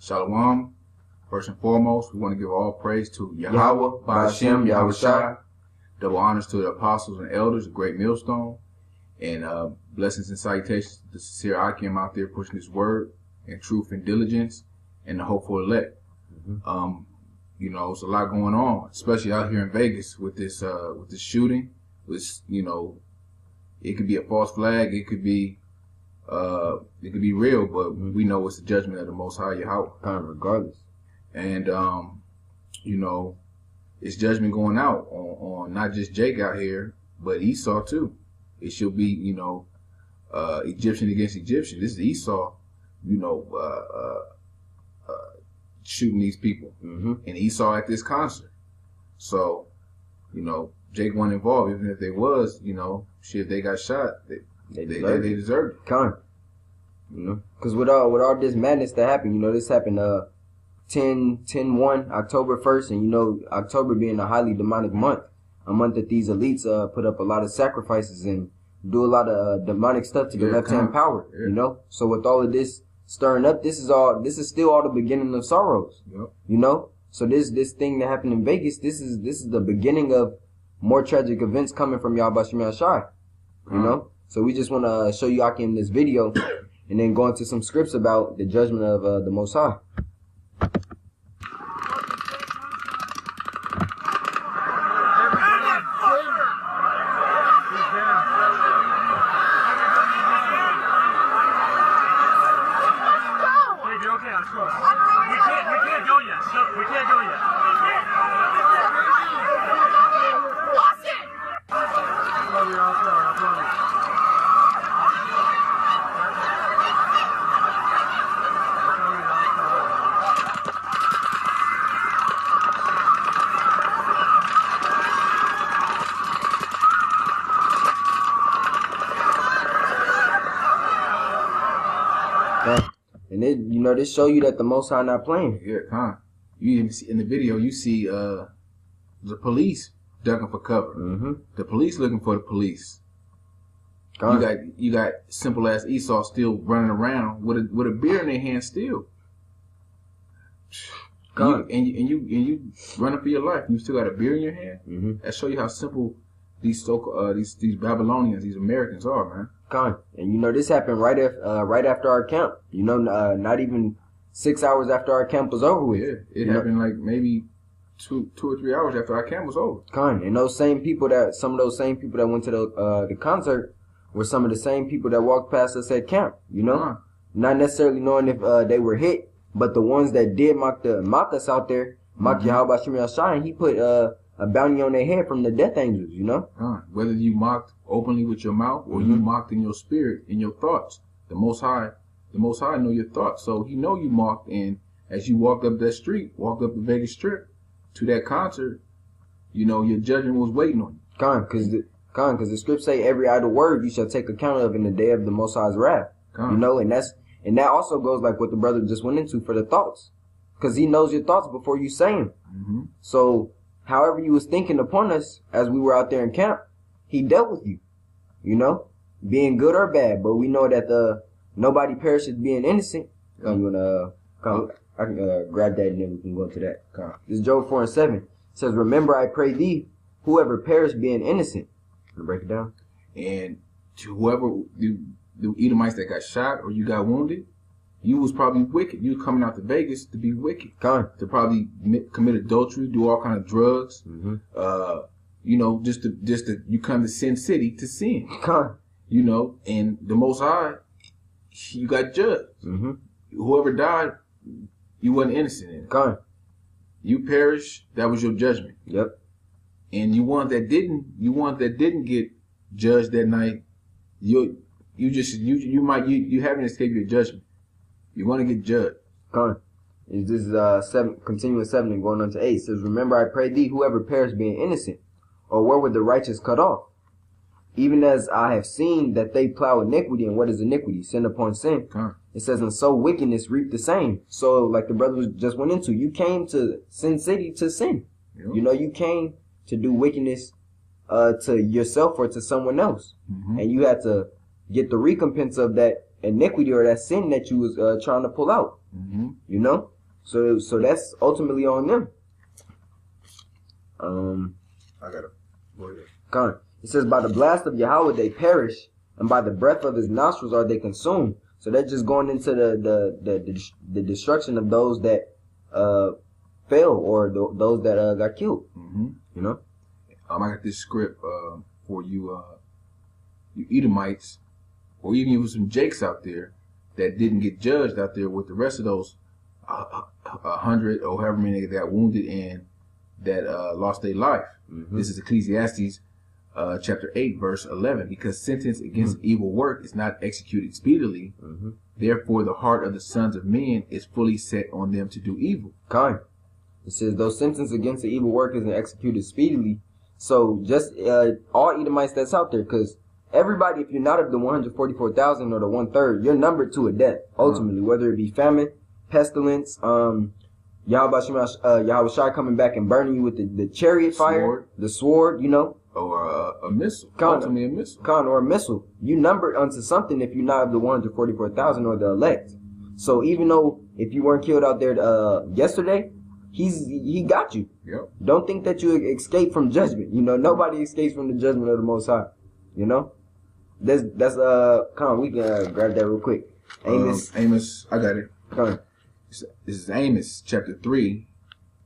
Shalom. First and foremost, we want to give all praise to Yahweh, Ba'ashem, Yahushua. Double honors to the apostles and elders, the great millstone. And blessings and salutations to the sincere Akim out there pushing this word and truth and diligence and the hopeful elect. You know, it's a lot going on, especially out here in Vegas with this shooting. You know, it could be a false flag, it could be real, but we know it's the judgment of the Most High Yahweh. Regardless. And you know, it's judgment going out on not just Jake out here, but Esau too. It should be, you know, Egyptian against Egyptian. This is Esau, you know, shooting these people, and Esau at this concert. So, you know, Jake wasn't involved. Even if they was, you know, shit, if they got shot, they deserved it. You know, because with all this madness that happened, you know, this happened 10/1, October 1st, and you know, October being a highly demonic month, a month that these elites put up a lot of sacrifices and do a lot of demonic stuff to the left-hand power. You know, so with all of this stirring up, this is still all the beginning of sorrows. You know, so this thing that happened in Vegas, this is the beginning of more tragic events coming from Yahweh Shem Yahshai. You know, so we just want to show you Akim this video and then go into some scripts about the judgment of the Most High. And it, you know, this show you that the Most High not playing. Yeah, You even see in the video, you see the police ducking for cover. The police looking for the police. You got simple ass Esau still running around with a beer in their hand still. And you running for your life. You still got a beer in your hand. That show you how simple these these Babylonians, these Americans are, man. And you know, this happened right after our camp. You know, not even 6 hours after our camp was over with. Yeah, it happened like maybe two or 3 hours after our camp was over. And some of those same people that went to the concert were some of the same people that walked past us at camp. You know, not necessarily knowing if they were hit, but the ones that did mock us out there, mock Yahweh Shem Yahshai, and he put a bounty on their head from the death angels, you know? Whether you mocked openly with your mouth or you mocked in your spirit, in your thoughts, the Most High know your thoughts. So he know you mocked, and as you walked up that street, walked up the Vegas Strip to that concert, you know, your judgment was waiting on you. Because the scripts say every idle word you shall take account of in the day of the Most High's wrath. You know, and that also goes like what the brother just went into for the thoughts. Because he knows your thoughts before you say them. So however you was thinking upon us as we were out there in camp, he dealt with you, you know, being good or bad. But we know that nobody perishes being innocent. I can grab that and then we can go into that. This is Job 4:7. It says, "Remember, I pray thee, whoever perished being innocent." I'm gonna break it down. And to whoever the Edomites that got shot or you got wounded, you was probably wicked. You was coming out to Vegas to be wicked. To probably commit adultery, do all kind of drugs. You know, just to you come to Sin City to sin. You know, and the Most High, you got judged. Whoever died, you wasn't innocent in it. You perished, that was your judgment. And you one that didn't get judged that night, you haven't escaped your judgment. You're going to get judged. This is continuing 7 and going on to 8. It says, "Remember, I pray thee, whoever perished being innocent, or where were the righteous cut off? Even as I have seen that they plow iniquity, and what is iniquity? Sin upon sin." It says, "And so wickedness reap the same." So, like the brother just went into, you came to Sin City to sin. You know, you came to do wickedness to yourself or to someone else, and you had to get the recompense of that iniquity or that sin that you was trying to pull out. You know, So that's ultimately on them. I gotta go ahead. Con. It says, by the blast of Yahweh they perish, and by the breath of his nostrils are they consumed. So they're just going into the destruction of those that fell, or those that got killed. Mm-hmm. You know. I got this script for you, you Edomites, or even some Jakes out there that didn't get judged out there with the rest of those 100 or however many that got wounded and that lost their life. Mm-hmm. This is Ecclesiastes chapter 8, verse 11. Because sentence against evil work is not executed speedily, therefore the heart of the sons of men is fully set on them to do evil. Kind. It says, though sentence against the evil work isn't executed speedily. So just all Edomites that's out there, because everybody, if you're not of the 144,000 or the 1/3, you're numbered to a death, ultimately, whether it be famine, pestilence, Yahweh Shai coming back and burning you with the chariot fire, the sword, you know. Or a missile. Ultimately a missile. Or a missile. You numbered unto something if you're not of the 144,000 or the elect. So even though if you weren't killed out there yesterday, he got you. Yep. Don't think that you escape from judgment. You know, nobody escapes from the judgment of the Most High. You know? That's come on, we can grab that real quick. Amos, I got it. Come on. This is Amos chapter 3,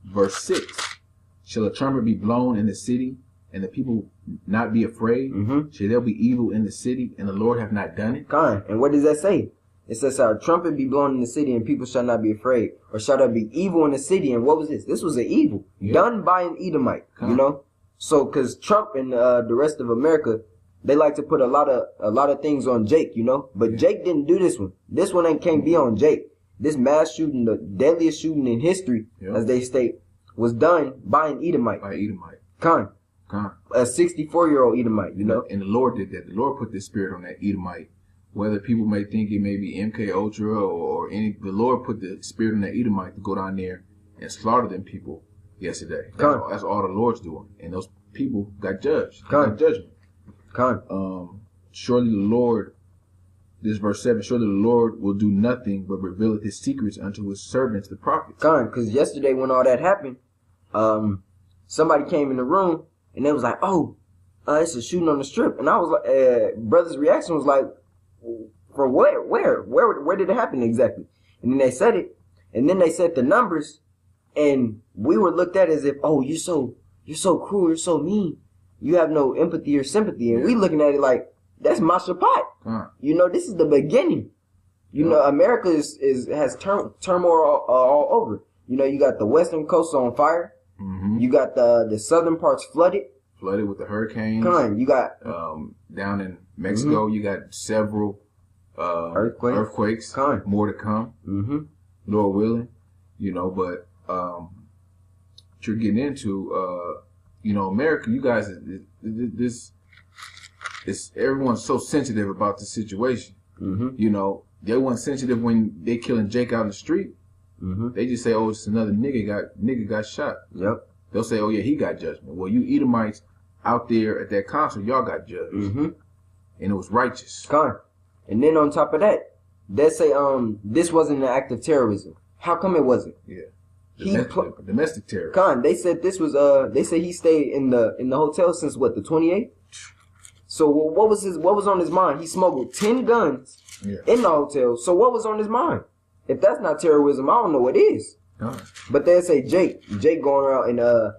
verse 6. Shall a trumpet be blown in the city, and the people not be afraid? Shall there be evil in the city, and the Lord have not done it? Kind. And what does that say? It says, shall a trumpet be blown in the city, and people shall not be afraid? Or shall there be evil in the city? And what was this? This was an evil done by an Edomite. You know? So, because Trump and the rest of America, they like to put a lot of things on Jake, you know? But Jake didn't do this one. This one can't be on Jake. This mass shooting, the deadliest shooting in history, as they state, was done by an Edomite. By Edomite. Con. A 64-year-old Edomite, you know? And the Lord did that. The Lord put this spirit on that Edomite. Whether people may think it may be MK Ultra or any, the Lord put the spirit on that Edomite to go down there and slaughter them people yesterday. That's all the Lord's doing. And those people got judged. Got judgment. Surely the Lord, this verse 7, surely the Lord will do nothing but reveal his secrets unto his servants, the prophets. Because yesterday when all that happened, somebody came in the room and they was like, oh, it's a shooting on the strip. And I was like, brother's reaction was like, for where did it happen exactly? And then they said it, and then they said the numbers, and we were looked at as if, oh, you're so cruel, you're so mean, you have no empathy or sympathy. And we looking at it like, that's my Shabbat. You know, this is the beginning. You know, America has turmoil all over. You know, you got the western coast on fire. You got the southern parts flooded with the hurricanes. You got down in Mexico, you got several earthquakes. More to come. Lord willing. You know, but what you're getting into, you know, America, you guys, everyone's so sensitive about the situation. You know, they weren't sensitive when they killing Jake out in the street. They just say, oh, it's another nigga got shot. They'll say, oh yeah, he got judgment. Well, you Edomites out there at that concert, y'all got judged. And it was righteous. And then on top of that, they say this wasn't an act of terrorism. How come it wasn't? Domestic terrorism. They said this was they say he stayed in the hotel since what, the 28th? So what was on his mind? He smuggled 10 guns in the hotel. So what was on his mind? If that's not terrorism, I don't know what is. But they say Jake going around and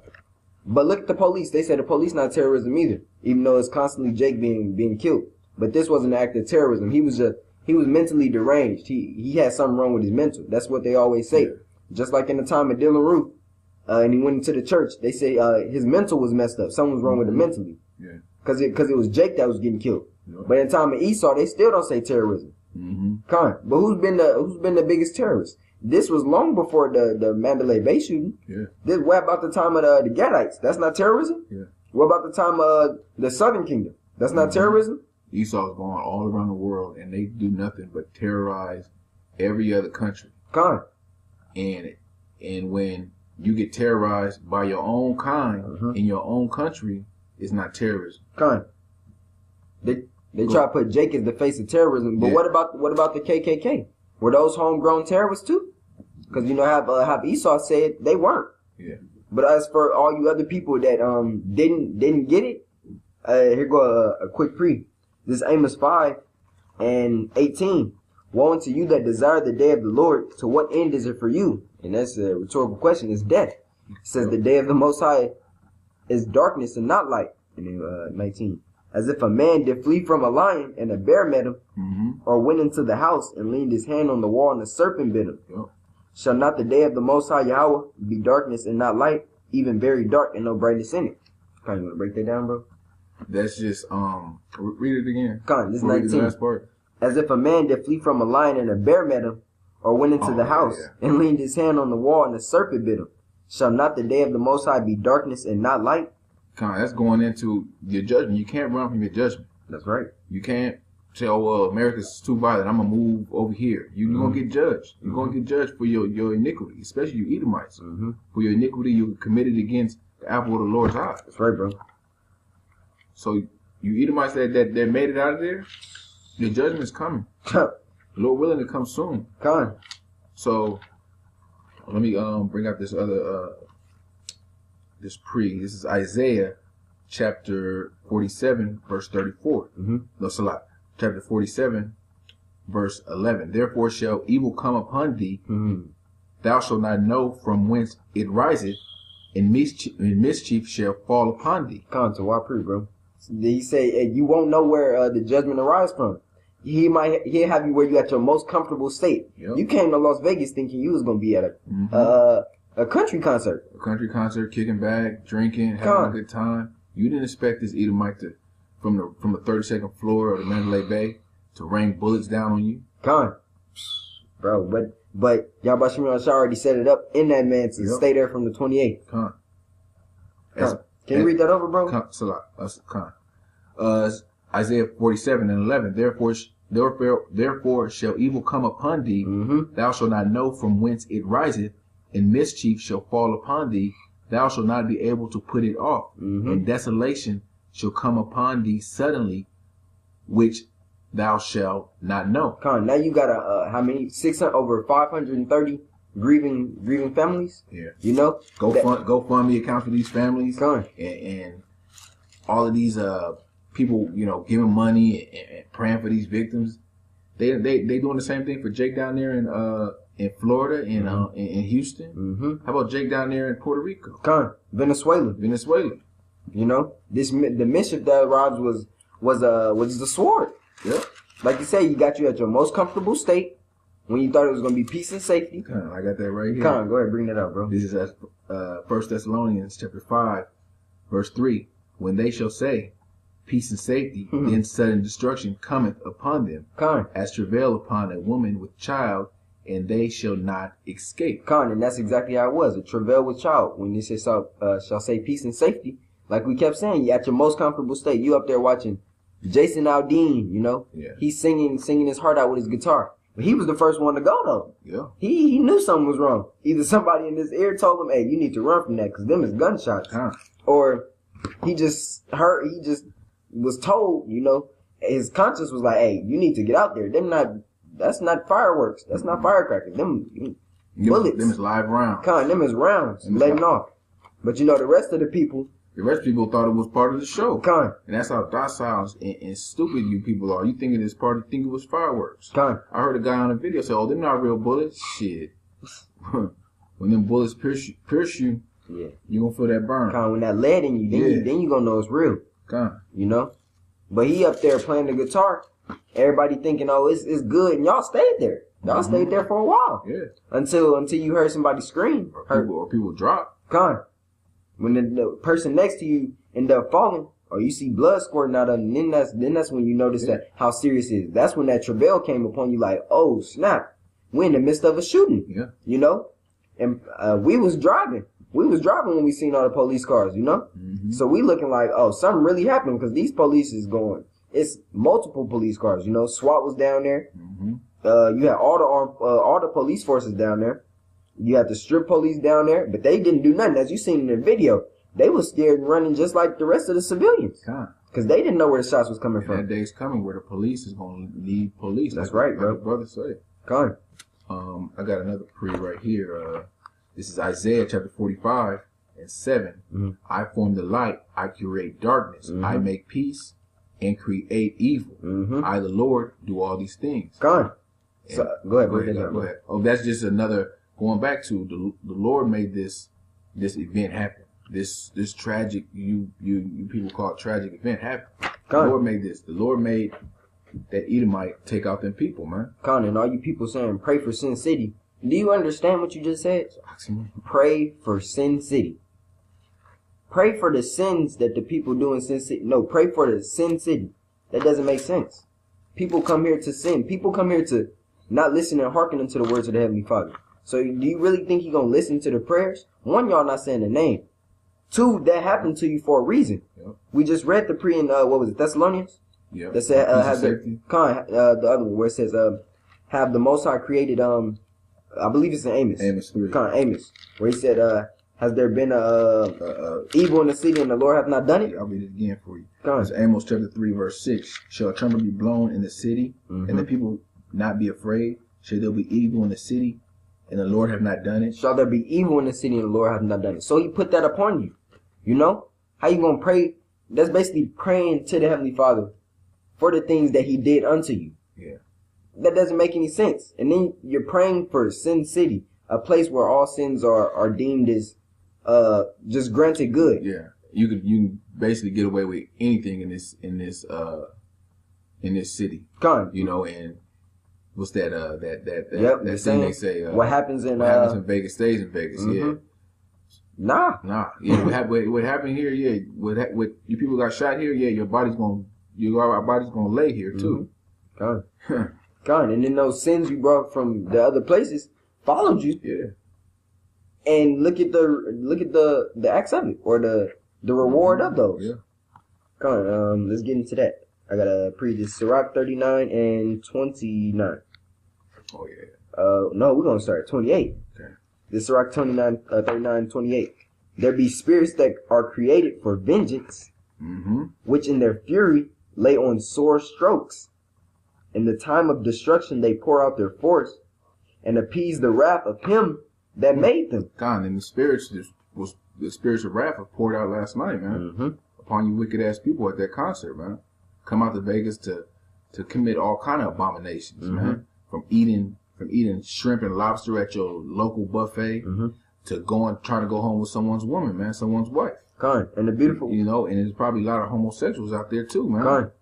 but look at the police. They say the police not terrorism either, even though it's constantly Jake being killed. But this wasn't an act of terrorism. He was mentally deranged. He had something wrong with his mental. That's what they always say. Just like in the time of Dylan Roof, and he went into the church, they say his mental was messed up. Something was wrong with him mentally. Because it was Jake that was getting killed. But in the time of Esau, they still don't say terrorism. But who's been the biggest terrorist? This was long before the Mandalay Bay shooting. What about the time of the Gadites? That's not terrorism. What about the time of the Southern Kingdom? That's not terrorism. Esau's going all around the world, and they do nothing but terrorize every other country. And when you get terrorized by your own kind in your own country, it's not terrorism. They try to put Jake as the face of terrorism, but what about the KKK? Were those homegrown terrorists too? Because you know how Esau said they weren't. Yeah. But as for all you other people that didn't get it, here go a quick pre. This is Amos 5:18. Woe unto you that desire the day of the Lord. To what end is it for you? And that's a rhetorical question. It's death. It says the day of the Most High is darkness and not light. And then 19. As if a man did flee from a lion and a bear met him, or went into the house and leaned his hand on the wall and a serpent bit him. Yep. Shall not the day of the Most High Yahweh be darkness and not light, even very dark and no brightness in it? Kind of want to break that down, bro? That's just read it again. Con, this is 19. The last part. As if a man did flee from a lion and a bear met him, or went into the house and leaned his hand on the wall and a serpent bit him. Shall not the day of the Most High be darkness and not light? Con, that's going into your judgment. You can't run from your judgment. That's right. You can't say, oh, well, America's too violent. I'm going to move over here. You're going to get judged. You're going to get judged for your iniquity, especially you Edomites. For your iniquity you committed against the apple of the Lord's eye. That's right, bro. So you Edomites that made it out of there, your judgment's coming. Lord willing to come soon. Con. So let me bring out this other this pre. This is Isaiah chapter 47 verse 34. No, Salah. Chapter 47 verse 11. Therefore shall evil come upon thee. Thou shalt not know from whence it riseth, and mischief shall fall upon thee. Con, to why pre, bro? He say you won't know where the judgment arises from. He'll have you where you at your most comfortable state. Yep. You came to Las Vegas thinking you was gonna be at a country concert. A country concert, kicking back, drinking, having a good time. You didn't expect this Edomite to, from the 32nd floor of the Mandalay Bay, to rain bullets down on you. Con, bro, but Yahweh Shemir already set it up in that man to stay there from the 28th. Con. Can you read that over, bro? Con. Isaiah 47:11. Therefore shall evil come upon thee. Thou shalt not know from whence it riseth, and mischief shall fall upon thee. Thou shalt not be able to put it off, and desolation shall come upon thee suddenly, which thou shalt not know. Con, now you got how many? 600 over 530 grieving families. Yeah, you know, GoFundMe accounts for these families. Con. And all of these people, you know, giving money and praying for these victims. They doing the same thing for Jake down there in Florida and in Houston. How about Jake down there in Puerto Rico? Con, Venezuela. You know, the mischief that arrives was the sword. Yeah. Like you say, you got you at your most comfortable state when you thought it was gonna be peace and safety. Con, I got that right here. Con, go ahead, bring that up, bro. This is 1 Thessalonians chapter 5, verse 3. When they shall say, peace and safety, then sudden destruction cometh upon them, as travail upon a woman with child, and they shall not escape. And that's exactly how it was. A travail with child. When they say shall say peace and safety, like we kept saying, you at your most comfortable state. You up there watching Jason Aldean, you know? Yeah. He's singing his heart out with his guitar. But he was the first one to go, though. Yeah. He knew something was wrong. Either somebody in his ear told him, hey, you need to run from that, because them is gunshots. Or he just was told, you know, his conscience was like, hey, you need to get out there. That's not fireworks. That's not firecrackers. Them bullets. Them is live rounds. Them is rounds letting off. But you know, the rest of the people thought it was part of the show. And that's how docile and stupid you people are. You think it was fireworks. I heard a guy on a video say, oh, they're not real bullets. Shit. When them bullets pierce you, yeah, you gonna feel that burn. When that lead in you, then you gonna know it's real. You know? But he up there playing the guitar, everybody thinking, oh, it's good, and y'all stayed there. Y'all stayed there for a while. Yeah. Until you heard somebody scream. Or people drop. When the person next to you end up falling, or you see blood squirting out of them, then that's when you notice that how serious it is. That's when that travail came upon you, like, oh snap, we're in the midst of a shooting. Yeah. You know? And we was driving. We was driving when we seen all the police cars, you know? So we looking like, oh, something really happened, because these police is going. It's multiple police cars, you know? SWAT was down there. You had all the police forces down there. You had the strip police down there, but they didn't do nothing. As you seen in the video, they was scared and running just like the rest of the civilians. Because they didn't know where the shots was coming from. That day's coming where the police is going to need police. That's right, bro. Like the brother said. I got another pre right here. This is Isaiah chapter 45 and 7. Mm-hmm. I form the light. I create darkness. Mm-hmm. I make peace and create evil. Mm-hmm. I, the Lord, do all these things. Go on. So, go ahead. Go ahead. Oh, that's just another, going back to the Lord made this event happen. This tragic, you people call it tragic event happen. The Lord made this. The Lord made that Edomite take out them people, man. Con, and all you people saying, pray for Sin City. Do you understand what you just said? Pray for Sin City. Pray for the sins that the people do in Sin City. No, pray for the Sin City. That doesn't make sense. People come here to sin. People come here to not listen and hearken unto the words of the Heavenly Father. So do you really think He gonna listen to the prayers? One, y'all not saying the name. Two, that happened to you for a reason. Yep. We just read the pre in what was it, Thessalonians? Yeah. That said, have the other one where it says, have the Most High created, I believe it's in Amos. Amos 3. Amos, where he said, has there been evil in the city and the Lord hath not done it? Yeah, I'll read it again for you. It's Amos chapter 3 verse 6. Shall a trumpet be blown in the city, and the people not be afraid? Shall there be evil in the city, and the Lord have not done it? Shall there be evil in the city and the Lord have not done it? So He put that upon you. You know? How you gonna pray? That's basically praying to the Heavenly Father for the things that He did unto you. Yeah. That doesn't make any sense. And then you're praying for Sin City, a place where all sins are deemed as just granted good. Yeah. You can basically get away with anything in this city. You know, and what's that that thing they say what happens in Vegas stays in Vegas. Yeah. Nah. Yeah, what happened here, yeah, what you people got shot here, yeah, our body's gonna lay here too. God. And then those sins you brought from the other places followed you. Yeah. And look at the acts of it, or the reward of those. Yeah. Let's get into that. I gotta preach this Sirach 39 and 29. Oh yeah. No, we're gonna start at 28. Okay. This Sirach 39, 28. There be spirits that are created for vengeance, which in their fury lay on sore strokes. In the time of destruction they pour out their force, and appease the wrath of Him that made them. God, and the spirits of wrath was poured out last night, man, upon you wicked ass people at that concert, man. Come out to Vegas to commit all kind of abominations, man. From eating shrimp and lobster at your local buffet to trying to go home with someone's woman, man, someone's wife. And the beautiful, you know, and there's probably a lot of homosexuals out there too, man. What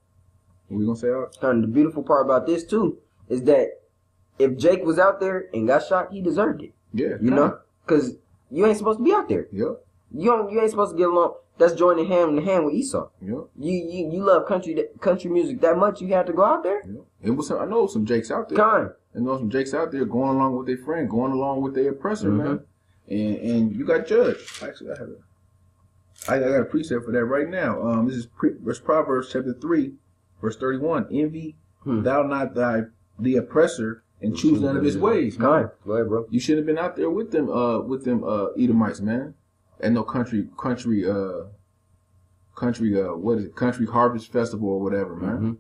we gonna say, Alex? The beautiful part about this too is that if Jake was out there and got shot, he deserved it. Yeah, you know, because you ain't supposed to be out there. Yeah, you ain't supposed to get along. That's joining hand in hand with Esau. Yeah, you love country music that much, you had to go out there. Yeah, I know some Jakes out there. I know some Jakes out there going along with their friend, going along with their oppressor, man. And you got judged. Actually, I got a precept for that right now. This is Proverbs chapter 3, verse 31. Envy thou not the oppressor, and choose none of his ways, man. Go ahead, bro. You should have been out there with them Edomites, man. At no country harvest festival or whatever, man.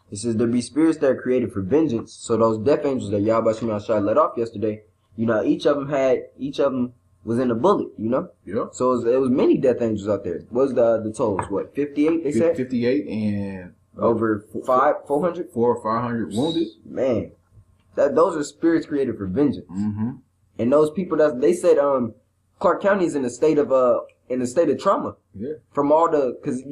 It says there be spirits that are created for vengeance. So those death angels that Yahweh Shai let off yesterday, you know, each of them was in a bullet, you know? Yeah. So it was many death angels out there. What was the totals? What, 58 they said? 58 and over 400? 400 or 500 wounded. Man. Those are spirits created for vengeance. And those people they said Clark County is in a state of trauma. Yeah. From because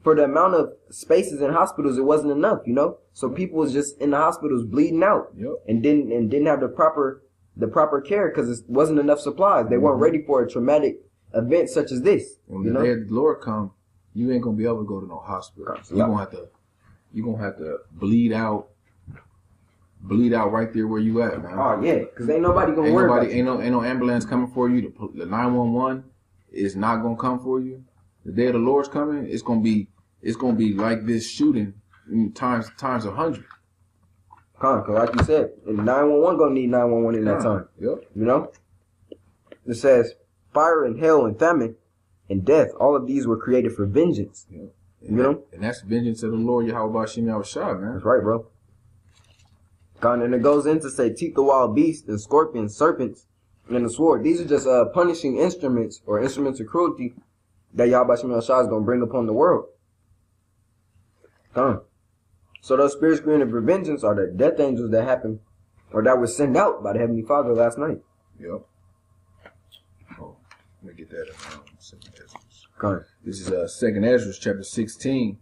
for the amount of spaces in hospitals, it wasn't enough, you know? So people was just in the hospitals bleeding out. And didn't have the proper care because it wasn't enough supplies. They weren't ready for a traumatic event such as this. When the day of the Lord come, you ain't gonna be able to go to no hospital. You're gonna have to bleed out right there where you at, man. Oh yeah, because ain't nobody gonna worry about you. Ain't no ambulance coming for you. The 911 is not gonna come for you. The day of the Lord's coming. It's gonna be like this shooting times 100. Cause like you said, 911 gonna need 911 in that time. Yep. You know, it says fire and hell and famine and death. All of these were created for vengeance. Yep. You know, and that's vengeance of the Lord Yahweh Bashim Yahushua, man. That's right, bro. And it goes in to say teeth of wild beasts and scorpions, serpents, and the sword. These are just punishing instruments or instruments of cruelty that Yahweh Shem Shah is going to bring upon the world. So those spirits created for vengeance are the death angels that happen or that were sent out by the Heavenly Father last night. Yep. Oh, let me get that. This is 2nd Ezra chapter 16,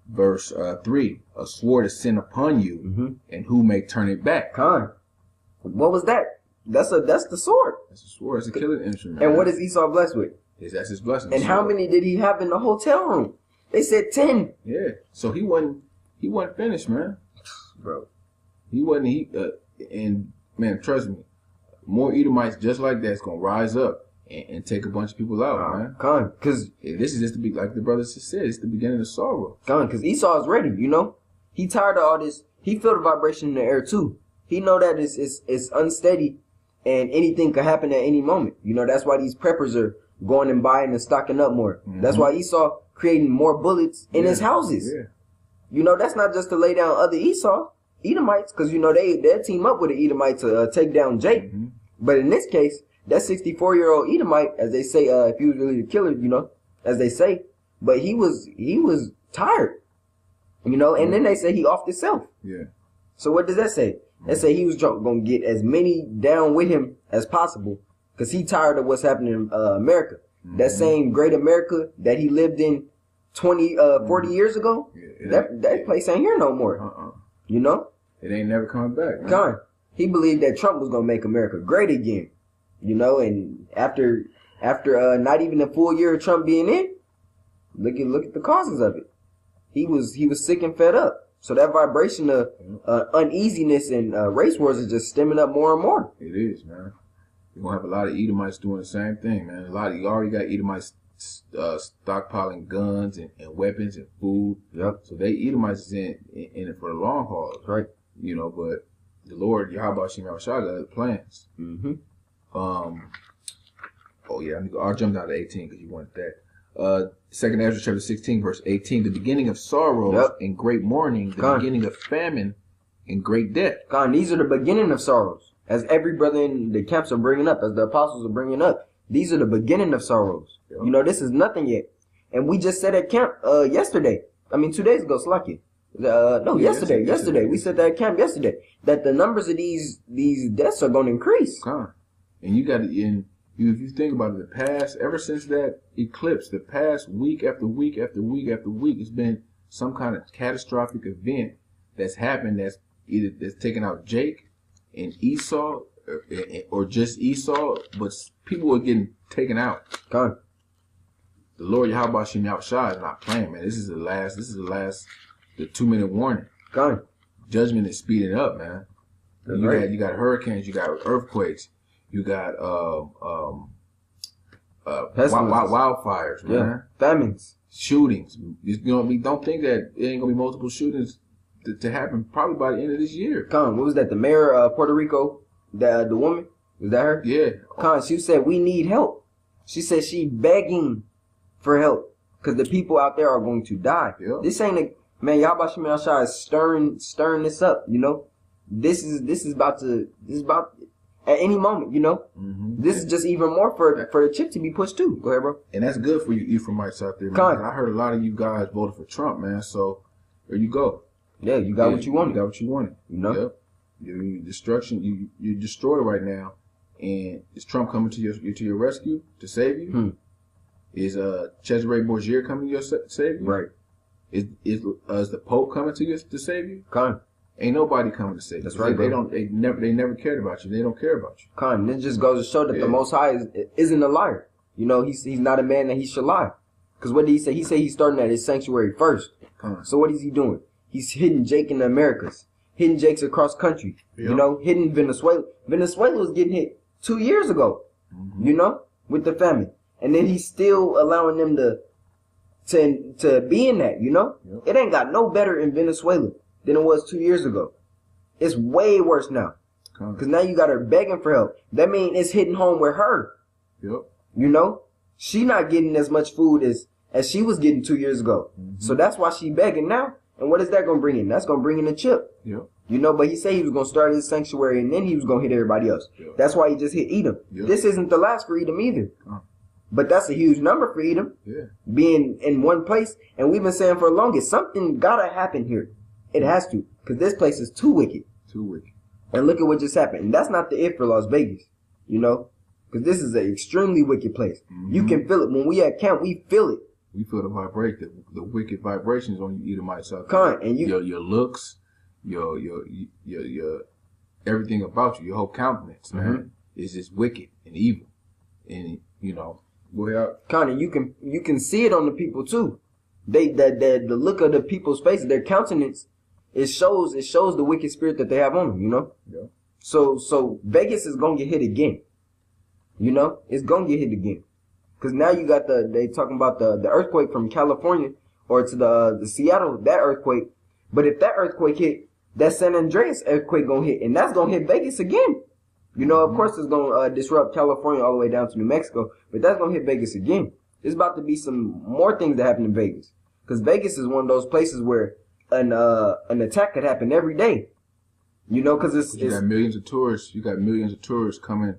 verse 3. A sword is sent upon you, and who may turn it back? What was that? That's the sword. That's the sword. It's a killing instrument. And what is Esau blessed with? That's his blessing. And how many did he have in the hotel room? They said 10. Yeah. So he wasn't finished, man. Bro. He wasn't. And man, trust me, more Edomites just like that's gonna rise up and take a bunch of people out, man. Because this is just like the brother just said, it's the beginning of sorrow. Because Esau is ready, you know. He tired of all this. He feel the vibration in the air too. He know that it's unsteady and anything could happen at any moment. You know, that's why these preppers are going and buying and stocking up more. That's why Esau creating more bullets in his houses. Yeah. You know, that's not just to lay down other Edomites, because, you know, they'll team up with the Edomite to take down Jake. But in this case, that 64-year-old Edomite, as they say, if he was really the killer, you know, as they say, but he was tired, you know, and then they say he offed himself. Yeah. So what does that say? That say he was going to get as many down with him as possible, because he tired of what's happening in America. That same great America that he lived in 40 years ago, that place ain't here no more. You know? It ain't never coming back. He believed that Trump was going to make America great again. You know, and after not even a full year of Trump being in, look at the causes of it. He was sick and fed up. So that vibration of uneasiness and race wars is just stemming up more and more. It is, man. You're going to have a lot of Edomites doing the same thing, man. You already got Edomites stockpiling guns and weapons and food. Yep. So Edomites is in it for the long haul. That's right. You know, but the Lord, Yahweh Shem Shah, got other plans. Oh yeah, I'll jump down to 18 because you wanted that. 2nd Ezra chapter 16 verse 18, the beginning of sorrows and great mourning, the beginning of famine and great death. These are the beginning of sorrows, as every brother in the camps are bringing up, as the apostles are bringing up. These are the beginning of sorrows. Yep. You know, this is nothing yet. And we just said at camp yesterday. I mean, 2 days ago, Slacky. Yesterday. We said that at camp yesterday that the numbers of these deaths are going to increase. And you got to, if you think about it, ever since that eclipse, the past week after week after week after week, it's been some kind of catastrophic event that's happened that's taken out Jake and Esau or just Esau, but people are getting taken out. The Lord Yahweh Shem Shah is not playing, man. This is the last, the 2-minute warning. Judgment is speeding up, man. You got hurricanes, you got earthquakes, you got wildfires, man. Famines, shootings. You know what I mean? Don't think that it ain't gonna be multiple shootings to happen probably by the end of this year. What was that? The mayor of Puerto Rico, the woman, was that her? Yeah. She said we need help. She said she begging for help because the people out there are going to die. Yep. This ain't man. Yahweh Shem Shah is stirring this up. You know, this is about at any moment. You know, this is just even more for the chip to be pushed too. Go ahead, bro. And that's good for you Ephraimites out there, man. I heard a lot of you guys voted for Trump, man. So there you go. Yeah, you got what you wanted. You got what you wanted. You know, yep. Your destruction. You're destroyed right now, and is Trump coming to your rescue to save you? Is Cesare Borgia coming to your save you? Right. Is the Pope coming to save you? Ain't nobody coming to save you. That's right. They never cared about you. They don't care about you. And it just goes to show that the Most High isn't a liar. You know, he's not a man that he should lie. Because what did he say? He said he's starting at his sanctuary first. So what is he doing? He's hitting Jake in the Americas, hitting Jakes across country. Yep. You know, hitting Venezuela. Venezuela was getting hit 2 years ago. You know, with the famine. And then he's still allowing them to be in that, you know? Yep. It ain't got no better in Venezuela than it was 2 years ago. It's way worse now. Because now you got her begging for help. That means it's hitting home with her. Yep. You know? She not getting as much food as she was getting 2 years ago. So that's why she begging now. And what is that going to bring in? That's going to bring in a chip. Yep. You know, but he said he was going to start his sanctuary and then he was going to hit everybody else. Yeah. That's why he just hit Edom. Yeah. This isn't the last for Edom either. But that's a huge number for Edom. Yeah. Being in one place. And we've been saying for the longest, something got to happen here. It has to. Because this place is too wicked. Too wicked. And look at what just happened. And that's not the it for Las Vegas. You know? Because this is an extremely wicked place. You can feel it. When we at camp, we feel it. We feel the vibration, the wicked vibrations on you Edomites out there. And your looks, your everything about you, your whole countenance, man, is just wicked and evil. And you know, Connie, you can see it on the people too. The look of the people's faces, their countenance, it shows the wicked spirit that they have on them, you know? Yeah. So Vegas is gonna get hit again. You know? It's gonna get hit again. Cause now you got they talking about the earthquake from California or to the Seattle, that earthquake. But if that earthquake hit, that San Andreas earthquake gonna hit, and that's gonna hit Vegas again. You know, of course it's gonna disrupt California all the way down to New Mexico, but that's gonna hit Vegas again. There's about to be some more things that happen in Vegas. Cause Vegas is one of those places where an attack could happen every day. You know, cause you got millions of tourists. You got millions of tourists coming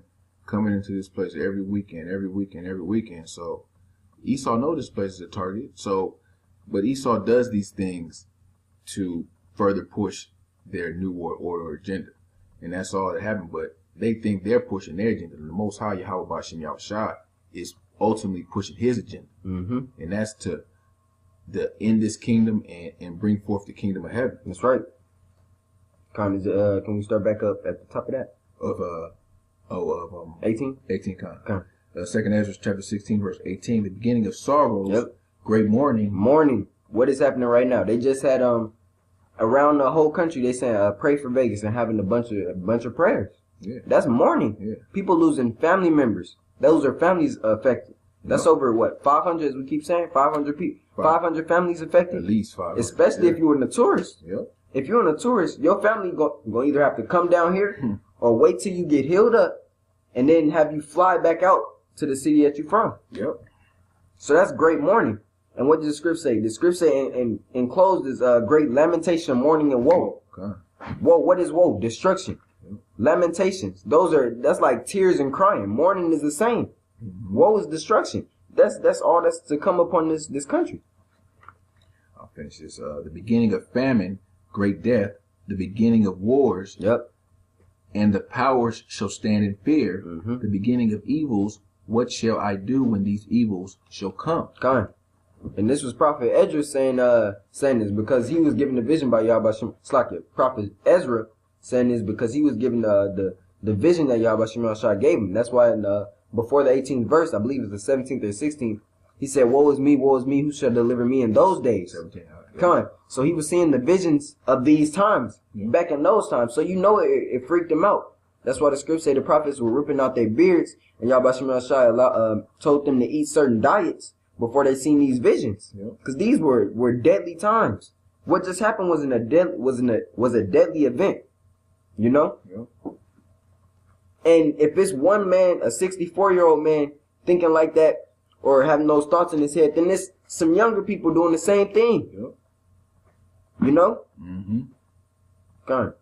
into this place every weekend. So Esau knows this place is a target. So, but Esau does these things to further push their New World Order agenda. And that's all that happened. But they think they're pushing their agenda. The Most High Yahweh Bashim Yahushua is ultimately pushing his agenda. And that's to end this kingdom and bring forth the kingdom of heaven. That's right. Con, can we start back up at the top of that? Of 18? 18, Con. 2nd Ezra chapter 16, verse 18. The beginning of sorrows, great mourning. Mourning. What is happening right now? They just had around the whole country. They saying pray for Vegas and having a bunch of prayers. Yeah, that's mourning. Yeah, people losing family members. Those are families affected. That's over what 500, as we keep saying, 500 people, 500 families affected. At least 500. Especially if you were a tourist. Yep. If you're a tourist, your family gonna either have to come down here or wait till you get healed up, and then have you fly back out to the city that you're from. Yep. So that's great mourning. And what does the script say? The script say in enclosed is great lamentation, mourning, and woe. Okay. Woe. What is woe? Destruction. Yep. Lamentations. That's like tears and crying. Mourning is the same. Woe is destruction. That's all that's to come upon this country. I'll finish this. The beginning of famine, great death, the beginning of wars. Yep. And the powers shall stand in fear. The beginning of evils, what shall I do when these evils shall come? Come. And this was Prophet Ezra saying this because he was given the vision by Yahweh Shem Slakia. Prophet Ezra saying this because he was given the vision that Yahweh Shem Shah gave him. That's why before the 18th verse, I believe it's the 17th or 16th, he said, woe is me, who shall deliver me in those days? 17. Come. So he was seeing the visions of these times, back in those times. So you know it freaked him out. That's why the scripts say the prophets were ripping out their beards, and Yahweh Shem Shah told them to eat certain diets before they seen these visions. Because these were deadly times. What just happened was a deadly event. You know? And if it's one man, a 64-year-old man, thinking like that, or having those thoughts in his head, then there's some younger people doing the same thing. You know? Come.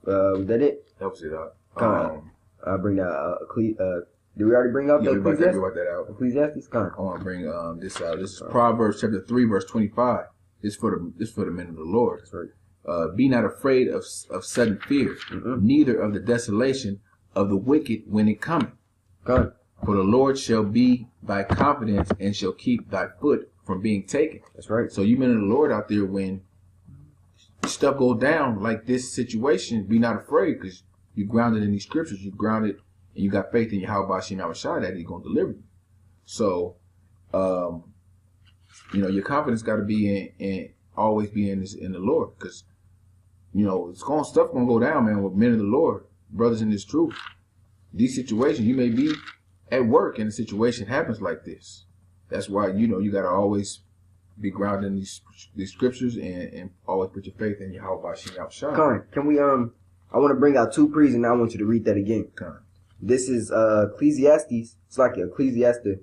Was that it? That was it. I'll bring that. Did we already bring up the Ecclesiastes? We brought that out. Ecclesiastes? Come. I want to bring this out. This is Proverbs chapter 3, verse 25. This for the men of the Lord. That's right. Be not afraid of sudden fear, neither of the desolation of the wicked when it cometh. Come. For the Lord shall be thy confidence and shall keep thy foot from being taken. That's right. So you men of the Lord out there, when stuff go down like this situation, be not afraid, because you're grounded in these scriptures. You're grounded and you got faith in Yahweh Bashim Yahushua that he's going to deliver you. So, your confidence got to be in always be in the Lord, because, stuff going to go down, man, with men of the Lord, brothers in this truth. These situations, you may be at work and the situation happens like this. That's why, you got to always be grounded in these scriptures and always put your faith in Yahweh Bashim Yahushua. Con, can we, I want to bring out 2 pre's and I want you to read that again. Con. This is Ecclesiastes. It's like Ecclesiastes.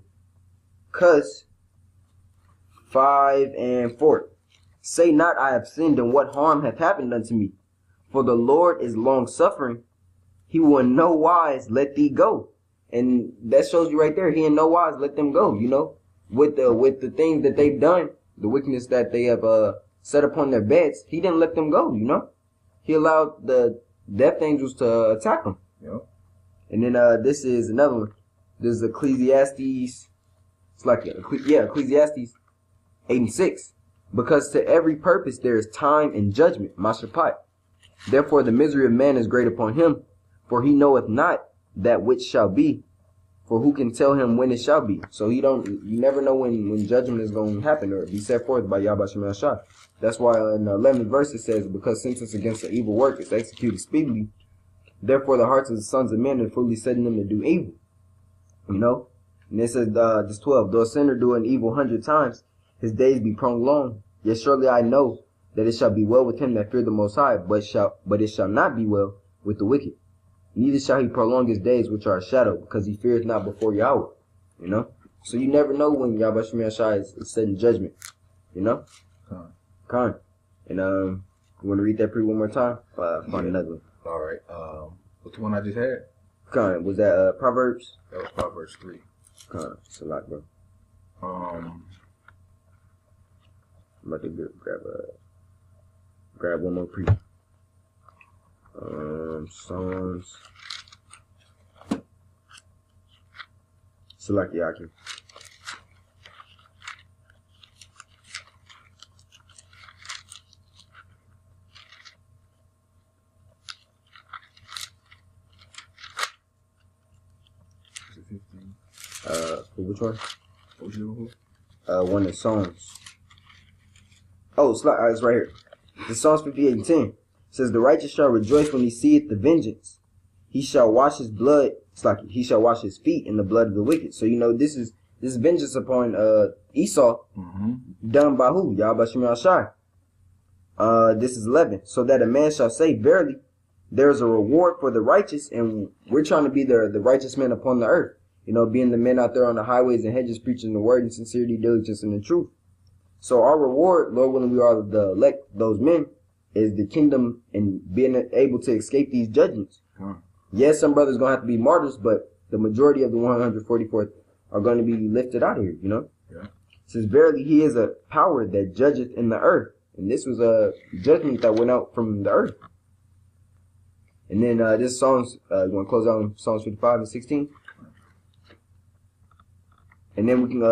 5 and 4. Say not I have sinned, and what harm hath happened unto me? For the Lord is long suffering. He will in no wise let thee go. And that shows you right there. He in no wise let them go, you know, with the things that they've done, the wickedness that they have set upon their beds. He didn't let them go, you know. He allowed the death angels to attack them. Yep. And then this is another one. This is Ecclesiastes. It's like Ecclesiastes 8:6. Because to every purpose there is time and judgment, Mashapat. Therefore the misery of man is great upon him, for he knoweth not that which shall be, for who can tell him when it shall be? So you never know when judgment is going to happen or be set forth by Yahweh Shem Yahshua. That's why in the 11th verse it says, because sentence against the evil work is executed speedily, therefore the hearts of the sons of men are fully setting them to do evil. You know? And it says, this 12, though a sinner do an evil 100 times, his days be prolonged. Yet surely I know that it shall be well with him that fear the Most High, but it shall not be well with the wicked. Neither shall he prolong his days which are a shadow, because he feareth not before Yahweh. You know? So you never know when Yahweh Shem Yahshua is setting judgment. You know? Khan. And you want to read that one more time? Find another one. All right. What's the one I just had? Khan. Was that Proverbs? That was Proverbs 3. Khan. It's a lot, bro. I'm about to grab one more pre. Psalms. Salakiaki. Is it 15? For which one? What was you looking One is Psalms. Oh, it's right here. The Psalms 58:10 says, the righteous shall rejoice when he seeth the vengeance. He shall wash his blood. It's like he shall wash his feet in the blood of the wicked. So, you know, this is vengeance upon Esau, done by who? Yahweh Shem Yahshua. This is 11. So that a man shall say, verily, there is a reward for the righteous, and we're trying to be the righteous men upon the earth. You know, being the men out there on the highways and hedges preaching the word in sincerity, diligence, and the truth. So our reward, Lord willing, we are the elect, those men, is the kingdom and being able to escape these judgments. Yes, some brothers going to have to be martyrs, but the majority of the 144th are going to be lifted out of here, you know? Yeah. It says, verily, he is a power that judgeth in the earth. And this was a judgment that went out from the earth. And then this Psalms, you want to close out on Psalms 55 and 16? And then we can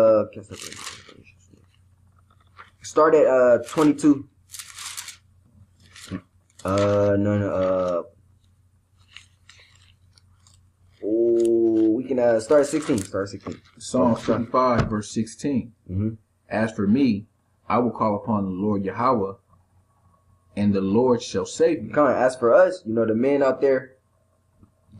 start at 22. We can start at 16. Start at 16. Psalm 55, verse 16. As for me, I will call upon the Lord Yahweh, and the Lord shall save me. Come on, as for us, you know, the men out there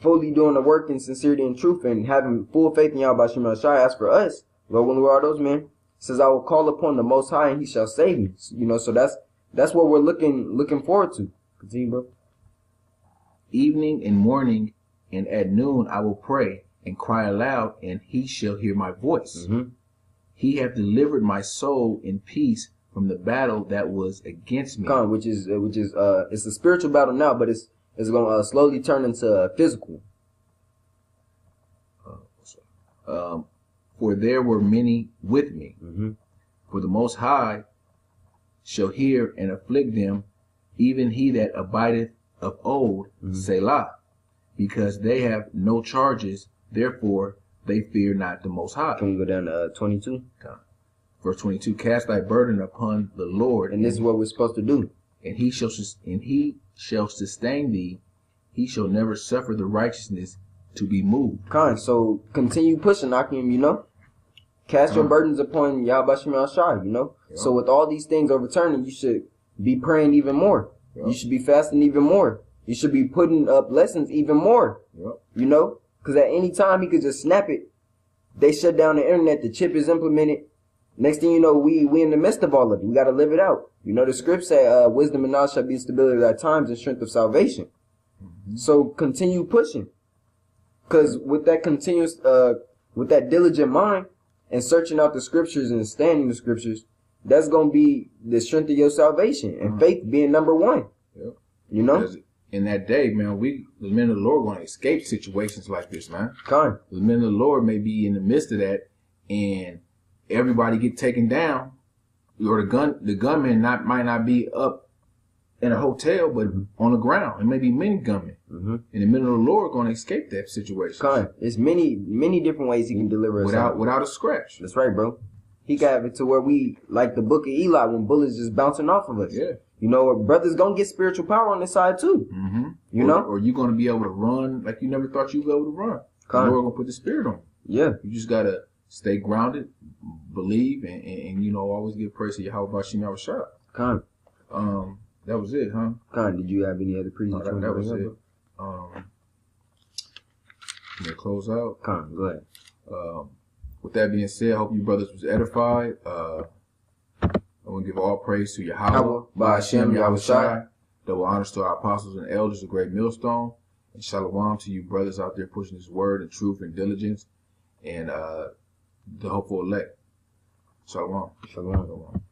fully doing the work in sincerity and truth and having full faith in Yahweh Shem Yahshua. As for us, Lord, when we are those men, says, I will call upon the Most High, and He shall save me. You know, so that's what we're looking forward to. Continue, bro. Evening and morning and at noon I will pray and cry aloud, and He shall hear my voice. He hath delivered my soul in peace from the battle that was against me. Which is it's a spiritual battle now, but it's going to slowly turn into physical. For there were many with me. For the Most High shall hear and afflict them, even he that abideth of old, Selah, because they have no charges, therefore they fear not the Most High. Can we go down to 22? Verse 22, cast thy burden upon the Lord. And this is what we're supposed to do. And he shall sustain thee. He shall never suffer the righteousness to be moved. So continue pushing, Akim, you know. Cast your burdens upon Yahweh Shem Yahshua, you know. So with all these things overturning, you should be praying even more. You should be fasting even more. You should be putting up lessons even more. You know, because at any time he could just snap it. They shut down the internet. The chip is implemented. Next thing you know, we in the midst of all of it. We got to live it out. You know, the script say, wisdom and knowledge shall be stability of thy times and strength of salvation. So continue pushing. Because with that continuous, with that diligent mind and searching out the scriptures and standing the scriptures, that's going to be the strength of your salvation and faith being number one. You know? in that day, man, the men of the Lord, going to escape situations like this, man. Con. The men of the Lord may be in the midst of that, and everybody get taken down, or the gunman might not be up in a hotel, but on the ground. It may be many gunmen, and the men of the Lord going to escape that situation. Con. There's many different ways he can deliver us without a scratch. That's right, bro. He got it to where we like the book of Eli when bullets just bouncing off of us. Yeah. You know, brothers gonna get spiritual power on this side too. You know? Or you're gonna be able to run like you never thought you'd be able to run. The Lord gonna put the spirit on you. Yeah. You just gotta stay grounded, believe, and you know, always give praise to Yahweh Bashim Yahushua. Con. That was it, huh? Con, did you have any other preaching? That was it. Let me close out. Con, go ahead. With that being said, I hope you brothers was edified. I want to give all praise to Yahweh, Ba'ashem, Yahushua. Double honors to our apostles and elders, the great millstone. And shalom to you brothers out there pushing this word and truth and diligence. And the hopeful elect. Shalom. Shalom.